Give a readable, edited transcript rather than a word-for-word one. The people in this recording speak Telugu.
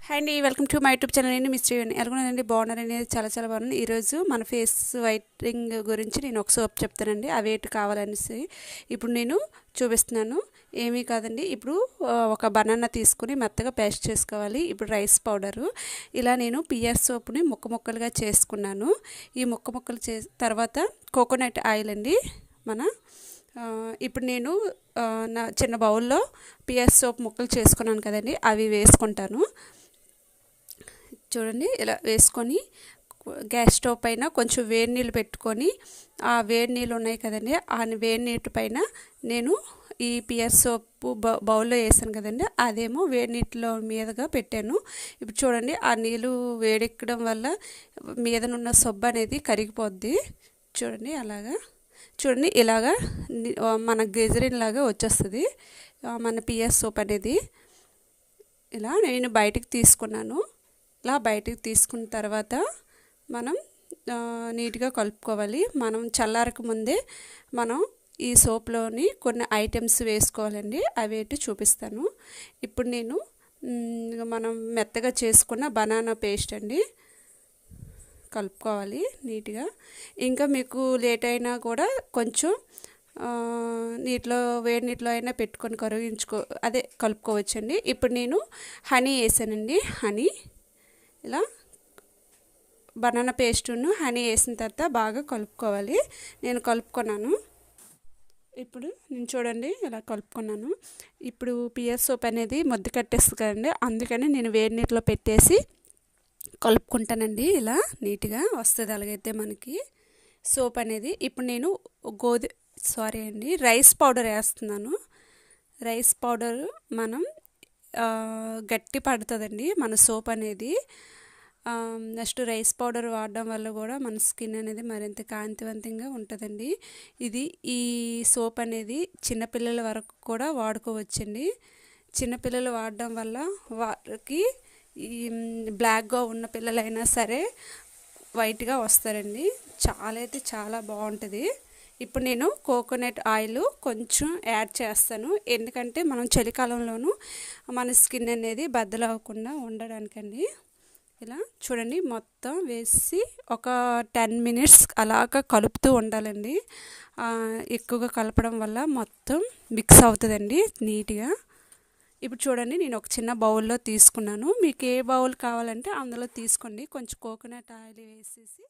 హాయ్ అండి, welcome to my YouTube channel. నేను మిస్టర్ ఎలాగోనండి, బాగున్నారండి. చాలా బాగున్నాను. ఈరోజు మన ఫేస్ వైట్నింగ్ గురించి నేను ఒక సోప్ చెప్తానండి. అవి ఏంటి కావాలనేసి ఇప్పుడు నేను చూపిస్తున్నాను. ఏమీ కాదండి, ఇప్పుడు ఒక బనానా తీసుకుని మెత్తగా పేస్ట్ చేసుకోవాలి. ఇప్పుడు రైస్ పౌడరు, ఇలా నేను పియర్ సోప్ని ముక్కలుగా చేసుకున్నాను. ఈ ముక్కలు తర్వాత కోకోనట్ ఆయిల్ అండి. ఇప్పుడు నేను నా చిన్న బౌల్లో పియర్ సోప్ ముక్కలు చేసుకున్నాను కదండి, అవి వేసుకుంటాను. చూడండి, ఇలా వేసుకొని గ్యాస్ స్టవ్ పైన కొంచెం వేడి నీళ్ళు పెట్టుకొని, ఆ వేడి నీళ్ళు ఉన్నాయి కదండి, ఆ వేడి నీటి పైన నేను ఈ పియర్ సోప్ బౌల్లో వేసాను కదండి, అదేమో వేడి నీటిలో మీదగా పెట్టాను. ఇప్పుడు చూడండి, ఆ నీళ్ళు వేడెక్కడం వల్ల మీదనున్న సబ్బు అనేది కరిగిపోద్ది. చూడండి ఇలాగా మన గ్లిజరిన్ లాగా వచ్చేస్తుంది మన పియర్ సోప్ అనేది. ఇలా నేను బయటికి తీసుకున్నాను. ఇలా బయటికి తీసుకున్న తర్వాత మనం నీట్గా కలుపుకోవాలి. మనం చల్లారక ముందే మనం ఈ సోప్లోని కొన్ని ఐటమ్స్ వేసుకోవాలండి. అవి ఏంటి చూపిస్తాను. ఇప్పుడు నేను మనం మెత్తగా చేసుకున్న బనానా పేస్ట్ అండి కలుపుకోవాలి నీట్గా. ఇంకా మీకు లేట్ అయినా కూడా కొంచెం వేడి నీటిలో అయినా పెట్టుకొని కలుపుకోవచ్చండి. ఇప్పుడు నేను హనీ వేసానండి. ఇలా బనానా పేస్టును హనీ వేసిన తర్వాత బాగా కలుపుకోవాలి. నేను కలుపుకున్నాను. ఇప్పుడు నేను చూడండి ఇలా కలుపుకున్నాను. ఇప్పుడు పియర్ సోప్ అనేది ముద్ద కట్టేస్తుంది కదండి, అందుకని నేను వేడి నీటిలో పెట్టేసి కలుపుకుంటానండి. ఇలా నీట్గా వస్తుంది అలాగైతే మనకి సోప్ అనేది. ఇప్పుడు నేను రైస్ పౌడర్ వేస్తున్నాను. రైస్ పౌడర్ మనం గట్టి పడుతుందండి మన సోప్ అనేది. నెక్స్ట్ రైస్ పౌడర్ వాడడం వల్ల కూడా మన స్కిన్ అనేది మరింత కాంతివంతంగా ఉంటుందండి. ఈ సోప్ అనేది చిన్నపిల్లల వరకు కూడా వాడుకోవచ్చండి. చిన్నపిల్లలు వాడడం వల్ల వారికి ఈ బ్లాక్గా ఉన్న పిల్లలైనా సరే వైట్గా వస్తారండి. చాలా బాగుంటుంది. ఇప్పుడు నేను కోకోనట్ ఆయిల్ కొంచెం యాడ్ చేస్తాను, ఎందుకంటే మనం చలికాలంలోనూ మన స్కిన్ అనేది బద్దలవ్వకుండా ఉండడానికండి. ఇలా చూడండి, మొత్తం వేసి ఒక 10 మినిట్స్ అలాగా కలుపుతూ ఉండాలండి. ఎక్కువగా కలపడం వల్ల మొత్తం మిక్స్ అవుతుందండి నీట్గా. ఇప్పుడు చూడండి, నేను ఒక చిన్న బౌల్లో తీసుకున్నాను. మీకు ఏ బౌల్ కావాలంటే అందులో తీసుకోండి. కొంచెం కోకోనట్ ఆయిల్ వేసేసి